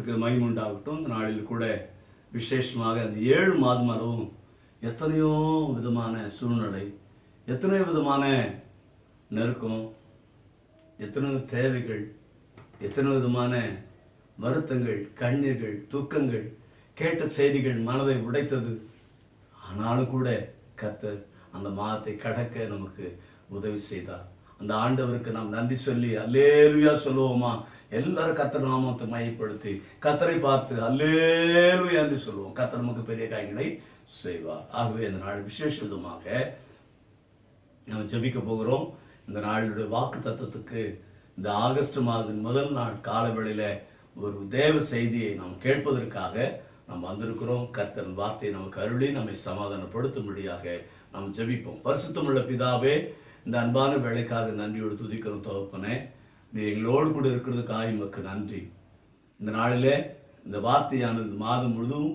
நாமத்துக்கு மகிமை உண்டாகட்டும். இந்த நாளில் கூட விசேஷமாக அந்த 7 மாதம் அளவும் எத்தனையோ விதமான சூழ்நிலை, எத்தனையோ விதமான நெருக்கம், எத்தனையோ தேவைகள், எத்தனையோ விதமான வருத்தங்கள், கண்ணீர்கள், துக்கங்கள், கேட்ட செய்திகள் மனதை உடைத்தது. ஆனாலும் கூட கர்த்தர் அந்த மாதத்தை கடக்க நமக்கு உதவி செய்தார். அந்த ஆண்டவருக்கு நாம் நன்றி சொல்லி அல்லேலூயா சொல்லுவோமா? எல்லாரும் கர்த்தர் நாமத்தை மையப்படுத்தி கர்த்தரை பார்த்து அல்லேலூயா என்று சொல்லுவோம். கர்த்தர் நமக்கு பெரிய காரியங்களை செய்வார். ஆகவே இந்த நாள் விசேஷ விதமாக நாம் ஜெபிக்க போகிறோம். இந்த நாளுடைய வாக்கு தத்துவத்துக்கு இந்த ஆகஸ்ட் மாதத்தின் முதல் நாள் காலவெளியில ஒரு தேவ செய்தியை நாம் கேட்பதற்காக நாம் வந்திருக்கிறோம். கர்த்தர் வார்த்தையை நமக்கு அருளி நம்மை சமாதானப்படுத்தும்படியாக நாம் ஜெபிப்போம். பரிசுத்தமுள்ள பிதாவே, இந்த அன்பான வேலைக்காக நன்றியோடு துதிக்கிறோம். தகப்பனே, நீ எங்களோடு கூட இருக்கிறதுக்காக எமக்கு நன்றி. இந்த நாளிலே இந்த வார்த்தையான இந்த மாதம் முழுதும்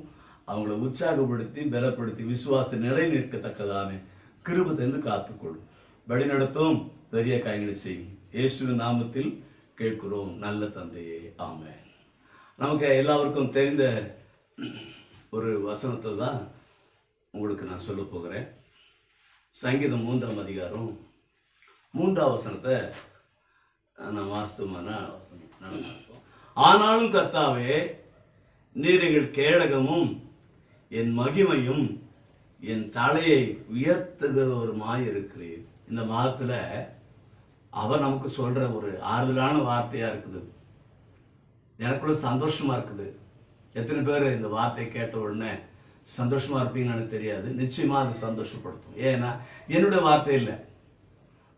அவங்களை உற்சாகப்படுத்தி பலப்படுத்தி விசுவாசத்தை நிலை நிற்கத்தக்கதான கிருபையிலிருந்து காத்துக்கொள். வழிநடத்தும் பெரிய காரியங்களை செய்யும். இயேசுவின் நாமத்தில் கேட்கிறோம் நல்ல தந்தையே, ஆமென். நமக்கு எல்லாருக்கும் தெரிந்த ஒரு வசனத்தை தான் உங்களுக்கு நான் சொல்ல போகிறேன். சங்கீதம் 3ஆம் அதிகாரம் 3ஆம் வசனத்தை நான் வாஸ்தவமான வசனம். ஆனாலும் கர்த்தாவே, நீர் எங்கள் கேடகமும் என் மகிமையும் என் தலையை உயர்த்துகிறவருமாய் இருக்கிறீர். இந்த மாதத்துல அவர் நமக்கு சொல்ற ஒரு ஆறுதலான வார்த்தையா இருக்குது. எனக்குள்ள சந்தோஷமா இருக்குது. எத்தனை பேர் இந்த வார்த்தையை கேட்ட உடனே சந்தோஷமா இருப்பீங்கன்னு எனக்கு தெரியாது. நிச்சயமா அது சந்தோஷப்படுத்தும். ஏன்னா என்னுடைய வார்த்தை இல்லை,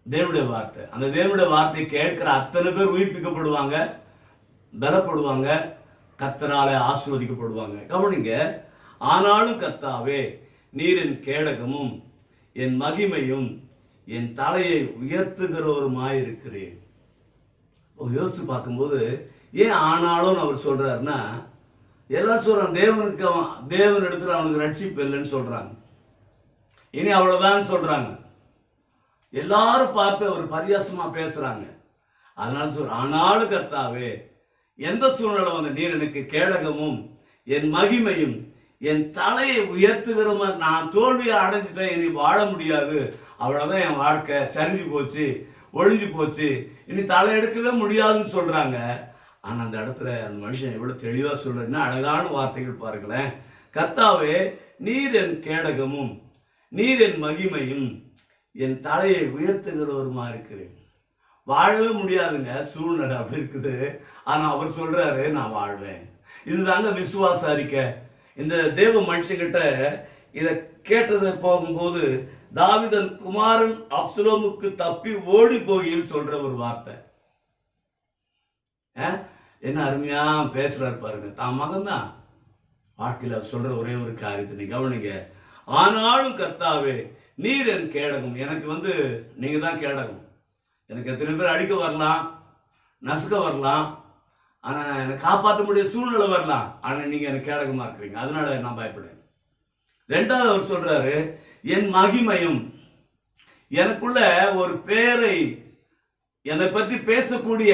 தேவனுடைய வார்த்தை. அந்த தேவனுடைய வார்த்தையை கேட்கிற அத்தனை பேர் உயிர்ப்பிக்கப்படுவாங்க, பலப்படுவாங்க, கர்த்தராலே ஆசீர்வதிக்கப்படுவாங்க. கவனிங்க, ஆனாலும் கர்த்தாவே, நீர் என் கேடகமும் என் மகிமையும் என் தலையை உயர்த்துகிறவருமாய் இருக்கிறேன். யோசித்து பார்க்கும்போது ஏன் ஆனாலும் அவர் சொல்றாருன்னா, எல்லாரும் சொல்றாங்க தேவன் இடத்துல அவனுக்கு ரட்சிப்பு இல்லைன்னு சொல்றாங்க. இனி அவ்வளவுதான் சொல்றாங்க. எல்லாரும் பார்த்து அவர் பரியாசமா பேசுறாங்க. அதனால ஆனாலும் கர்த்தாவே, எந்த சூழ்நிலை வந்து நீர் எனக்கு கேடகமும் என் மகிமையும் என் தலையை உயர்த்துகிற மாதிரி, நான் தோல்வியை அடைஞ்சிட்டேன், இனி வாழ முடியாது, அவ்வளவுதான், என் வாழ்க்கை சரிஞ்சு போச்சு, ஒழிஞ்சு போச்சு, இனி தலை எடுக்கவே முடியாதுன்னு சொல்றாங்க. ஆனா அந்த இடத்துல அந்த மனுஷன் எவ்வளவு தெளிவா சொல்றேன்னா, அழகான வார்த்தைகள் பாருங்களேன். கர்த்தாவே, நீர் என் கேடகமும் நீர் என் மகிமையும் என் தலையை உயர்த்துகிறவருமா இருக்கிறேன். வாழவே முடியாதுங்க, சூழ்நிலை அப்படி இருக்குது. ஆனா அவர் சொல்றாரு, நான் வாழ்வேன். இதுதாங்க விசுவாச அறிக்கை. இந்த தேவ மனுஷங்கிட்ட இதை கேட்டதை போகும்போது தாவீதன் குமாரன் அப்சலோமுக்கு தப்பி ஓடி போகையில் சொல்ற ஒரு வார்த்தை. என்ன அருமையா பேசுறாரு பாருங்க. தான் மகன் தான் வாழ்க்கையில சொல்ற ஒரே ஒரு காரியத்தை நீ கவனிங்க. ஆனாலும் கர்த்தாவே, நீர் என் கேடகம். எனக்கு நீங்க தான் கேடகம். எனக்கு எத்தனை பேர் அழிக்க வரலாம், நசுக்க வரலாம், ஆனா எனக்கு காப்பாற்ற முடிய சூழ்நிலை வரலாம். ஆனா நீங்க எனக்கு கேடகமா இருக்கிறீங்க, அதனால நான் பயப்படுறேன். ரெண்டாவது அவர் சொல்றாரு, என் மகிமையும். எனக்குள்ள ஒரு பேரை, என்னை பற்றி பேசக்கூடிய,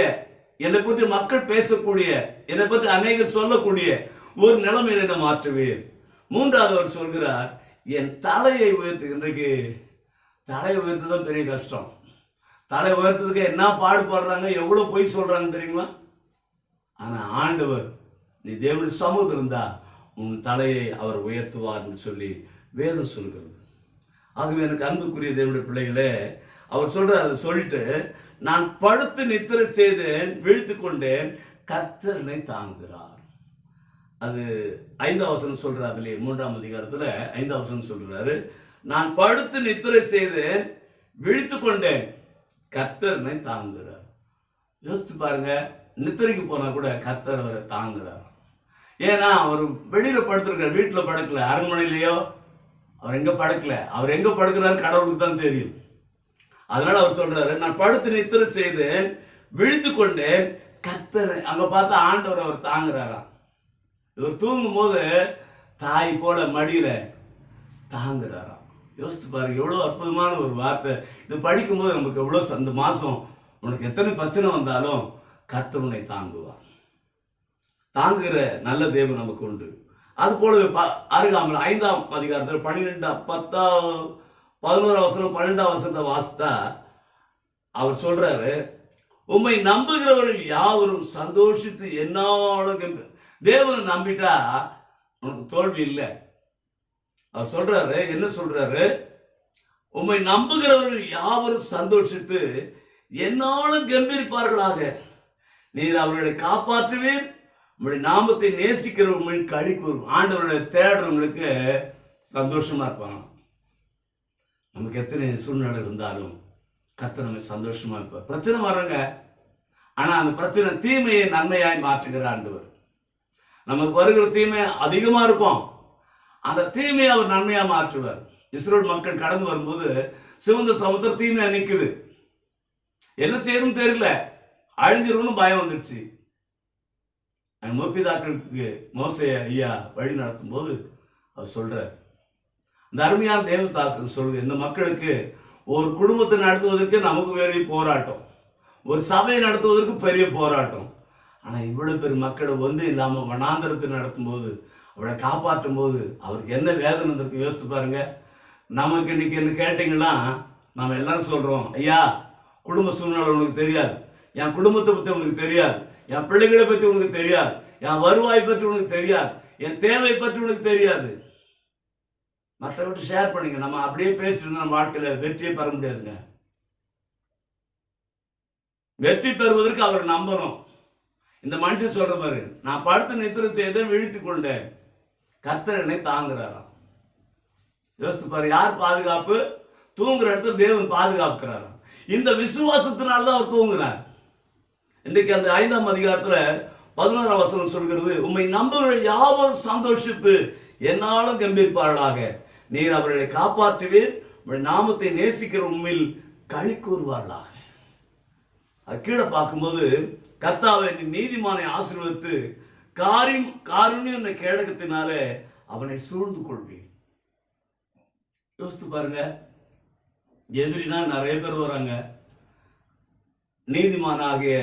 என்னை பற்றி மக்கள் பேசக்கூடிய, என்னை பற்றி அநேகர் சொல்லக்கூடிய ஒரு நிலைமையில என்ன மாற்றுவேன். மூன்றாவது அவர் சொல்கிறார், என் தலையை உயர்த்து. இன்றைக்கு தலையை உயர்த்துதான் பெரிய கஷ்டம். தலை உயர்த்ததுக்கு என்ன பாடுபடுறாங்க, எவ்வளவு பொய் சொல்றாங்க தெரியுமா? ஆனா ஆண்டவர், நீ தேவனுடைய சமூகம் இருந்தா உன் தலையை அவர் உயர்த்துவார் என்று சொல்லி வேதம் சொல்கிறது. ஆகவே எனக்கு அன்புக்குரிய தேவனுடைய பிள்ளைகளே, அவர் சொல்றாரு, சொல்லிட்டு நான் படுத்து நித்திரை செய்தேன், விழித்து கொண்டேன், கர்த்தர் என்னை தாங்குகிறார். அது 5ஆம் வசனம் சொல்றாரு. அதுலயே 3ஆம் அதிகாரத்துல 5ஆம் வசனம் சொல்றாரு, நான் படுத்து நித்திரை செய்தேன், விழித்து கொண்டேன், கர்த்தர் என்னை தாங்குகிறார். யோசித்து பாருங்க, நித்திரைக்கு போனா கூட கர்த்தர் அவரை தாங்குகிறார். ஏன்னா அவர் வெளியில படுத்திருக்கார், வீட்டுல படுக்கல, அரண்மனையிலேயோ அவர் எங்க படுக்கல. அவர் எங்க படுக்கிறாரு கடவுளுக்கு தான் தெரியும். அதனால அவர் சொல்றாரு, நான் படுத்து நித்திரை செய்தேன், விழித்து கொண்டேன், கர்த்தர். அங்க பார்த்தா ஆண்டவர் அவர் தாங்குறாராம். இவர் தூங்கும் போது தாய் போல மடியில தாங்குறாராம். யோசித்து பாருங்க, எவ்வளவு அற்புதமான ஒரு வார்த்தை. இது படிக்கும் போது நமக்கு எவ்வளவு, அந்த மாசம் உனக்கு எத்தனை பிரச்சனை வந்தாலும் கர்த்தர் உன்னை தாங்குவார். தாங்குகிற நல்ல தேவன் நமக்கு உண்டு. அது போலவே அருகாமல் 5ஆம் அதிகாரத்தில் 11ஆம் வசனம் 12ஆம் வசனத்தை வாசித்தா அவர் சொல்றாரு, உம்மை நம்புகிறவர்கள் யாவரும் சந்தோஷித்து என்னாலும். தேவனை நம்பிட்டா உனக்கு தோல்வி இல்லை. அவர் சொல்றாரு, என்ன சொல்றாரு, உம்மை நம்புகிறவர்கள் யாவரும் சந்தோஷித்து என்னாலும் கம்பீரிப்பார்களாக. நீர் அவர்களை காப்பாற்றுவீர், உங்களுடைய நாமத்தை நேசிக்கிறவங்க களி கூறும். ஆண்டவர்களை தேடுறவங்களுக்கு சந்தோஷமா இருப்பாங்க. நமக்கு எத்தனை சூழ்நிலை இருந்தாலும் கர்த்தர் நம்ம சந்தோஷமா இருப்பார். பிரச்சனை வர்றங்க, ஆனா அந்த பிரச்சனை தீமையை நன்மையாய் மாற்றுகிற ஆண்டவர். நமக்கு வருகிற தீமை அதிகமா இருக்கும், அந்த தீமையை அவர் நன்மையா மாற்றுவார். இஸ்ரேல் மக்கள் கடந்து வரும்போது சிவந்த சமுத்திரம் தீமையா நிற்குது. என்ன செய்யணும்னு தெரியல, அழிஞ்சிரும்னு பயம் வந்துருச்சு. முற்பிதாக்களுக்கு மோசே ஐயா வழி நடத்தும் போது அவர் சொல்ற, இந்த அருமையான தேவதாசன் சொல்லுது, இந்த மக்களுக்கு ஒரு குடும்பத்தை நடத்துவதற்கு நமக்கு பெரிய போராட்டம், ஒரு சபையை நடத்துவதற்கு பெரிய போராட்டம். ஆனா இவ்வளவு பெரிய மக்களை ஒன்று இல்லாம வனாந்தரத்தை நடத்தும் போது, அவளை காப்பாற்றும் போது அவருக்கு என்ன வேதனை இருக்கு யோசித்து பாருங்க. நமக்கு இன்னைக்கு என்ன கேட்டீங்கன்னா, நம்ம எல்லாரும் சொல்றோம், ஐயா குடும்ப சூழ்நிலை உனக்கு தெரியாது, என் குடும்பத்தை பத்தி உனக்கு தெரியாது, என் பிள்ளைகளை பற்றி உனக்கு தெரியாது, என் வருவாய் பற்றி உனக்கு தெரியாது, என் தேவை பற்றி உனக்கு தெரியாது. மற்றவற்றை ஷேர் பண்ணிங்க. நம்ம அப்படியே பேசிட்டு இருந்த நம்ம வாழ்க்கையில வெற்றியை பெற முடியாதுங்க. வெற்றி பெறுவதற்கு அவரை நம்பணும். இந்த மனுஷன் சொல்ற மாதிரி, நான் படுத்து நித்திரை செய்த விழித்துக் கொண்டேன், கர்த்தர் என்னை தாங்குறாராம். யோசித்து பாரு, யார் பாதுகாப்பு? தூங்குற இடத்துல தேவன் பாதுகாக்கிறாராம். இந்த விசுவாசத்தினால்தான் அவர் தூங்குறார். இன்றைக்கு அந்த 5ஆம் அதிகாரத்துல 11ஆம் வசனம் சொல்கிறது, உம்மை நம்புகிறவர்கள் யாவரும் சந்தோஷித்து என்னாலும் கம்பீரிப்பார்களாக. நீர் அவர்களை காப்பாற்றுவீர், உங்கள் நாமத்தை நேசிக்கிற உண்மையில் களி கூறுவார்களாக. அது கீழே பார்க்கும்போது, கர்த்தாவே நீதிமானை ஆசீர்வதித்து காருண்யம் என்ற கேடகத்தினாலே அவனை சூழ்ந்து கொள்வீர். யோசித்து பாருங்க, எதிரினா நிறைய பேர் வராங்க. நீதிமானாகிய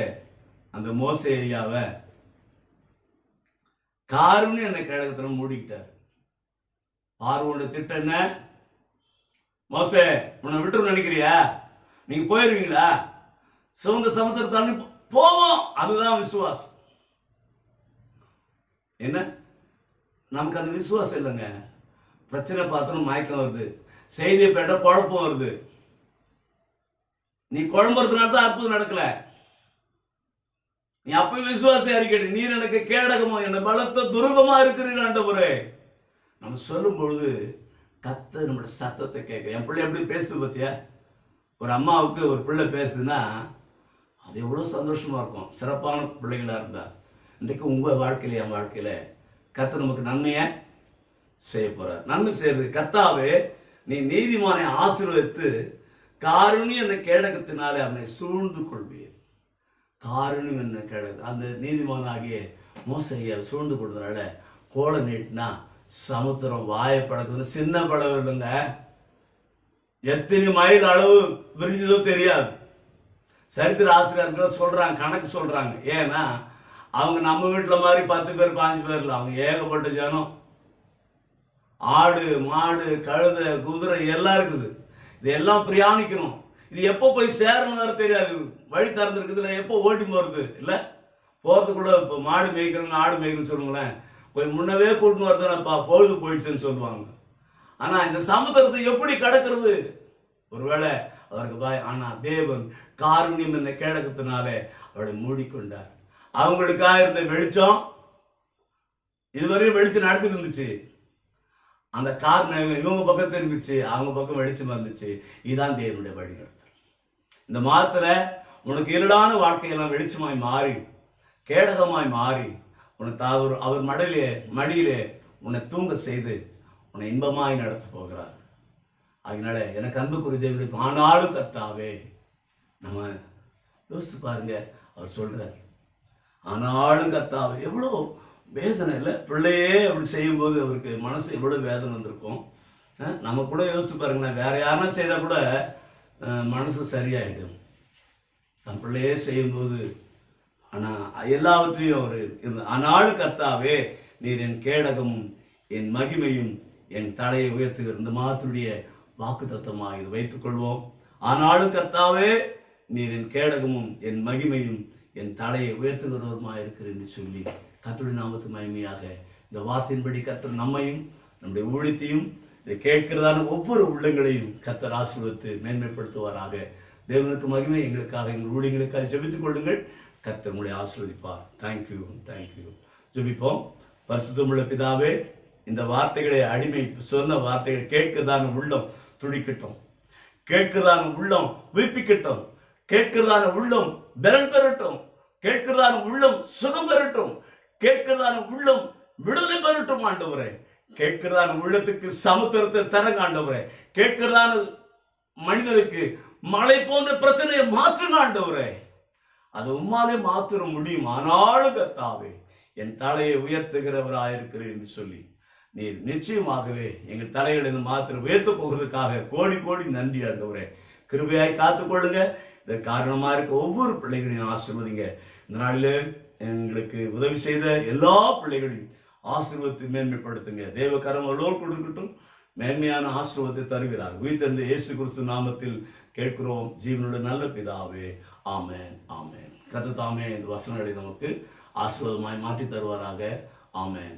அந்த மோசே ஐயாவை காருண்யம் என்ற கேடகத்தின மூடிக்கிட்டார். பார்வோட திட்டம் என்ன? மோசே உன்னை விட்டு நினைக்கிறியா? நீங்க போயிருவீங்களா? சிவந்த சமுத்திரத்தாண்டி போவோம். அதுதான் விசுவாசம். என்ன நமக்கு அந்த விசுவாசம் இல்லைங்க. பிரச்சனை பார்த்தோம், மயக்கம் வருது, செய்தியை பேட்ட குழப்பம் வருது. நீ குழம்புறதுனால தான் அற்புதம் நடக்கல. நீ அப்ப விசுவாசம் அறிக்கை, நீர் எனக்கு கேடகமோ என்ன பலத்த துருகமா இருக்கிறீர்கள் ஆண்டவரே. நம்ம சொல்லும் பொழுது கர்த்தர் நம்மளுடைய சத்தத்தை கேட்க. என் பிள்ளை எப்படி பேசுது பத்தியா? ஒரு அம்மாவுக்கு ஒரு பிள்ளை பேசுதுன்னா அது எவ்வளவு சந்தோஷமா இருக்கும், சிறப்பான பிள்ளைகளா இருந்தா. இன்றைக்கு உங்க வாழ்க்கையில என் வாழ்க்கையில கர்த்தர் நமக்கு நன்மையை செய்ய போறார். நன்மை செய்யறது, கர்த்தாவே நீ நீதிமானை ஆசீர்வதித்து காருண்யம் என்ற கேடகத்தினாலே அவனை சூழ்ந்து கொள்வீர். காருண்யம் என்ன கேடகம்? அந்த நீதிமானாகிய மோசையை சூழ்ந்து கொள்றதுனால கோலை நீட்டினா சமுத்திரம் வாயை பழக்குது. சின்ன படகு இல்லைங்க, எத்தனை மைல் அளவு விரிஞ்சதோ தெரியாது. சரித்திர ஆசிரியர்கள் சொல்றாங்க, கணக்கு சொல்றாங்க. ஏன்னா அவங்க நம்ம வீட்டுல மாதிரி 10 பேர் 5 பேர் இல்லை, அவங்க ஏகப்பட்ட ஜனம். ஆடு மாடு கழுதை குதிரை எல்லாம் இருக்குது. இதெல்லாம் பிரயாணிக்கணும். இது எப்போ போய் சேரணும் தெரியாது. வழி திறந்துருக்குதுல, எப்போ ஓட்டி போறது இல்லை. போறதுக்குள்ள இப்போ மாடு மேய்க்கிறவங்க ஆடு மேய்க்கணும்னு சொல்லுங்களேன், கொஞ்சம் முன்னவே கூட்டின்னு வரதுனாப்பா பொழுது போயிடுச்சுன்னு சொல்லுவாங்க. ஆனா இந்த சமுத்திரத்தை எப்படி கடக்கிறது? ஒருவேளை அவருக்கு பாய். ஆனா தேவன் காருண்யம் என்ற கேடகத்தினாலே அவளை மூடிக்கொண்டார். அவங்களுக்காக இருந்த வெளிச்சம் இதுவரையும் வெளிச்சம் நடத்திட்டு இருந்துச்சு. அந்த காரணம் இவங்க பக்கத்துல இருந்துச்சு, அவங்க பக்கம் வெளிச்சம் வந்துச்சு. இதுதான் தேவனுடைய வழிநடத்தல். இந்த மாதத்துல உனக்கு இருளான வாழ்க்கையெல்லாம் வெளிச்சமாய் மாறி கேடகமாய் மாறி உனக்கு அவர் மடியிலே உன்னை தூங்க செய்து உன்னை இன்பமாய் நடத்த போகிறார். அதனால எனக்கு அன்புக்குரிய தேவனுடைய ஆனாலும் கர்த்தாவே, நம்ம யோசித்து பாருங்க. அவர் சொல்றார், ஆனாலும் கர்த்தாவே. எவ்வளோ வேதனை இல்லை? பிள்ளையே அப்படி செய்யும்போது அவருக்கு மனசு எவ்வளவு வேதனை வந்திருக்கும். நம்ம கூட யோசித்து பாருங்களேன், வேற யாருன்னா செய்தா கூட மனசு சரியாயிடும். தன் பிள்ளையே செய்யும்போது ஆனா எல்லாவற்றையும் அவர் இருந்த ஆனாலும் கர்த்தாவே நீர் என் கேடகமும் என் மகிமையும் என் தலையை உயர்த்துகிற இந்த மாதத்துடைய வாக்கு தத்தமாக இது வைத்துக் கொள்வோம். ஆனாலும் கர்த்தாவே நீர் என் கேடகமும் என் மகிமையும் என் தலையை உயர்த்துகிறவருமா இருக்கிறேன் என்று சொல்லி கர்த்தருடைய நாமத்து மகிமையாக இந்த வார்த்தையின்படி கர்த்தர் நம்மையும் நம்முடைய ஊழியத்தையும் இதை கேட்கிறதான ஒவ்வொரு உள்ளங்களையும் கர்த்தர் ஆசீர்வதித்து மேன்மைப்படுத்துவாராக. தேவனுக்கு மகிமை, எங்களுக்காக எங்கள் ஊழியங்களுக்காக ஜெபித்துக் கொள்ளுங்கள். கர்த்தர் உங்களை ஆசீர்வதிப்பார். தேங்க்யூ. ஜெபிப்போம். பரிசுத்தமுள்ள பிதாவே, இந்த வார்த்தைகளை அடிமை சொன்ன வார்த்தைகள் கேட்கிறதான உள்ளம் துடிக்கட்டும், கேட்கிறதான உள்ளம் உயிர்ப்பிக்கட்டும், கேட்கிறதான உள்ளம் பலன் பெறட்டும், கேட்கிறதான உள்ளம் சுகம் பெறட்டும், கேட்கிறதான உள்ளம் விடுதலை பெறட்டும் ஆண்டவரே. கேட்கிறதான உள்ளத்துக்கு சமுத்திரத்தை தரங்க ஆண்டவரே. கேட்கிறதான மனிதனுக்கு மழை போன்ற பிரச்சனையை மாற்றுங்க ஆண்டவரே. அது உம்மாலே மாற்ற முடியும். ஆனாலும் கர்த்தாவே என் தலையை உயர்த்துகிறவராயிருக்கிறேன் என்று சொல்லி நீர் நிச்சயமாகவே எங்கள் தலைகளை இந்த மாத்திரம் உயர்த்த போகிறதுக்காக கோடி கோடி நன்றி ஆண்டவரே. கிருபையாய் காத்துக்கொள்ளுங்க. இதற்கு காரணமா இருக்க ஒவ்வொரு பிள்ளைகளையும் ஆசீர்வதிங்க. இந்த நாளில் எங்களுக்கு உதவி செய்த எல்லா பிள்ளைகளையும் ஆசீர்வதித்து மேன்மைப்படுத்துங்க. தேவ கரம் எல்லோரும் கொடுக்கட்டும். மேன்மையான ஆசீர்வாதத்தை தருகிறார். உயிர்த்தெழுந்த இயேசு கிறிஸ்து நாமத்தில் கேட்கிறோம் ஜீவனுள்ள நல்ல பிதாவே. ஆமென். கர்த்தர் தாமே இந்த வசனங்களை நமக்கு ஆசீர்வாதமாய் மாற்றி தருவாராக. ஆமென்.